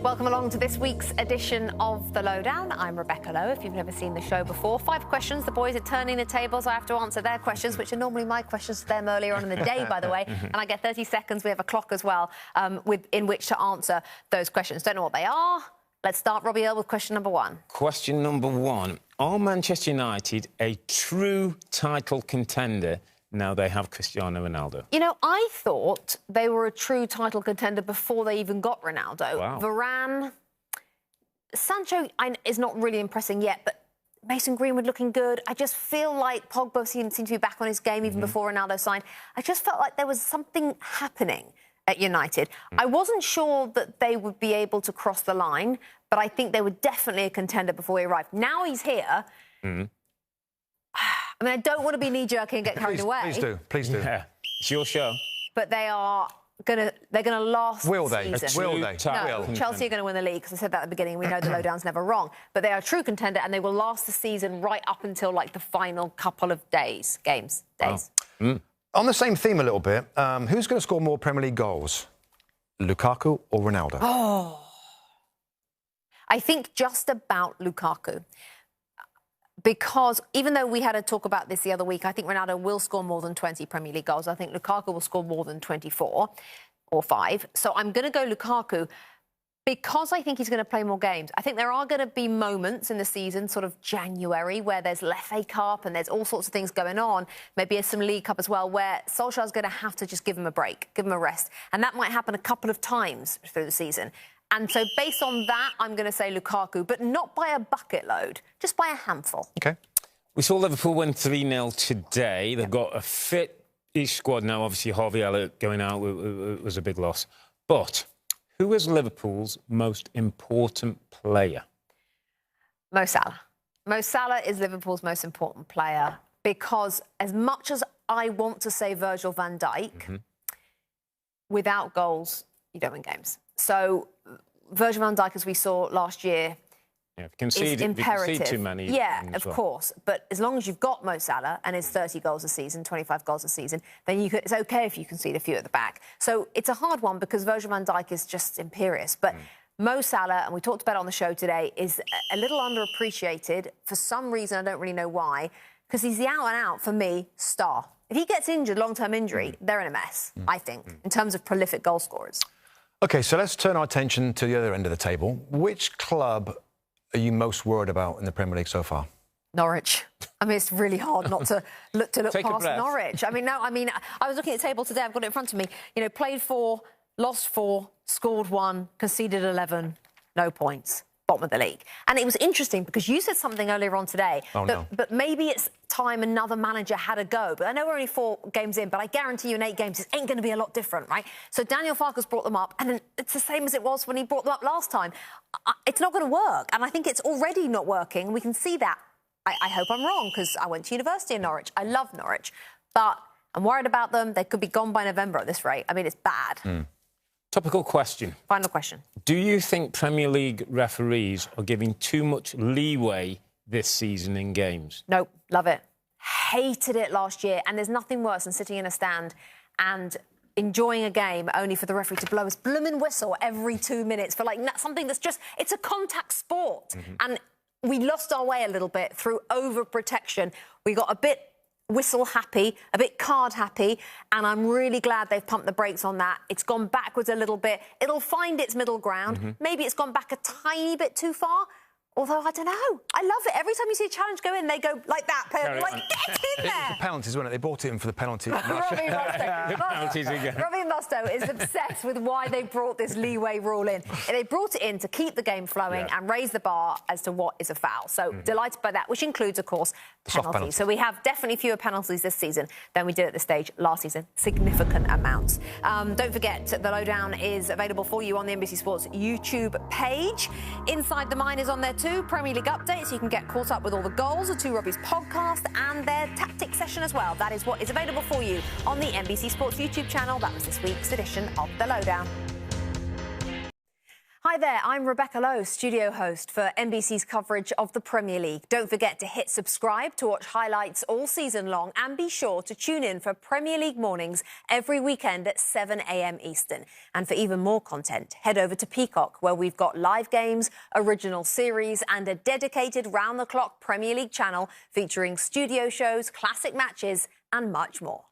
Welcome along to this week's edition of The Lowdown. I'm Rebecca Lowe. If you've never seen the show before, 5 questions. The boys are turning the tables. I have to answer their questions, which are normally my questions to them earlier on in the day, by the way. And I get 30 seconds. We have a clock as well in which to answer those questions. Don't know what they are. Let's start, Robbie Earl, with question number 1. Question number 1. Are Manchester United a true title contender now they have Cristiano Ronaldo? You know, I thought they were a true title contender before they even got Ronaldo. Wow. Varane, Sancho is not really impressing yet, but Mason Greenwood looking good. I just feel like Pogba seemed to be back on his game even before Ronaldo signed. I just felt like there was something happening at United. I wasn't sure that they would be able to cross the line, but I think they were definitely a contender before he arrived. Now he's here. I mean, I don't want to be knee-jerking and get carried away. Please do. Yeah. It's your show. But they're gonna last Will they? season. Will they? No, Chelsea are going to win the league, because I said that at the beginning. We know the Lowdown's never wrong. But they are a true contender, and they will last the season right up until, like, the final couple of days. On the same theme a little bit, who's going to score more Premier League goals? Lukaku or Ronaldo? Oh. I think just about Lukaku. Because even though we had a talk about this the other week, I think Ronaldo will score more than 20 Premier League goals. I think Lukaku will score more than 24 or 5. So I'm going to go Lukaku because I think he's going to play more games. I think there are going to be moments in the season, sort of January, where there's FA Cup and there's all sorts of things going on. Maybe some League Cup as well, where Solskjaer's going to have to just give him a break, give him a rest. And that might happen a couple of times through the season. And so based on that, I'm going to say Lukaku, but not by a bucket load, just by a handful. OK. We saw Liverpool win 3-0 today. They've got a fit-ish squad now. Obviously, Harvey Elliott going out was a big loss. But who is Liverpool's most important player? Mo Salah. Mo Salah is Liverpool's most important player because as much as I want to say Virgil van Dijk, without goals, you don't win games. So Virgil van Dijk, as we saw last year, is imperative. If you too many. Yeah, of course. But as long as you've got Mo Salah and his 30 goals a season, 25 goals a season, then it's OK if you concede a few at the back. So it's a hard one because Virgil van Dijk is just imperious. But Mo Salah, and we talked about it on the show today, is a little underappreciated for some reason. I don't really know why, because he's the out-and-out, for me, star. If he gets injured, long-term injury, they're in a mess, I think, in terms of prolific goal scorers. OK, so let's turn our attention to the other end of the table. Which club are you most worried about in the Premier League so far? Norwich. I mean, it's really hard not to look past breath. Norwich. I mean, I was looking at the table today. I've got it in front of me. You know, played 4, lost 4, scored 1, conceded 11, no points. Bottom of the league. And it was interesting because you said something earlier on today but maybe it's time another manager had a go. But I know we're only 4 games in, but I guarantee you in 8 games it ain't going to be a lot different, right? So Daniel Farke's brought them up, and then it's the same as it was when he brought them up last time. It's not going to work, and I think it's already not working. We can see that. I hope I'm wrong, because I went to university in Norwich. I love Norwich, but I'm worried about them. They could be gone by November at this rate. I mean, it's bad. Topical question. Final question. Do you think Premier League referees are giving too much leeway this season in games? Nope, love it. Hated it last year, and there's nothing worse than sitting in a stand and enjoying a game only for the referee to blow his blooming whistle every 2 minutes for, like, something that's just... It's a contact sport. And we lost our way a little bit through overprotection. We got a bit whistle happy, a bit card happy, and I'm really glad they've pumped the brakes on that. It's gone backwards a little bit. It'll find its middle ground. Maybe it's gone back a tiny bit too far. Although, I don't know. I love it. Every time you see a challenge go in, they go like that. Like, get in there! The penalties, weren't it? They brought it in for the penalty. Robbie Mustoe is obsessed with why they brought this leeway rule in. They brought it in to keep the game flowing and raise the bar as to what is a foul. So delighted by that, which includes, of course, penalties. So we have definitely fewer penalties this season than we did at this stage last season. Significant amounts. Don't forget, The Lowdown is available for you on the NBC Sports YouTube page. Inside the Mine is on there too. Premier League updates. You can get caught up with all the goals, the 2 Robbies podcast, and their tactics session as well. That is what is available for you on the NBC Sports YouTube channel. That was this week's edition of The Lowdown. Hi, Hi there, I'm Rebecca Lowe, studio host for NBC's coverage of the Premier League. Don't forget to hit subscribe to watch highlights all season long, and be sure to tune in for Premier League mornings every weekend at 7 a.m. Eastern. And for even more content, head over to Peacock, where we've got live games, original series and a dedicated round-the-clock Premier League channel featuring studio shows, classic matches and much more.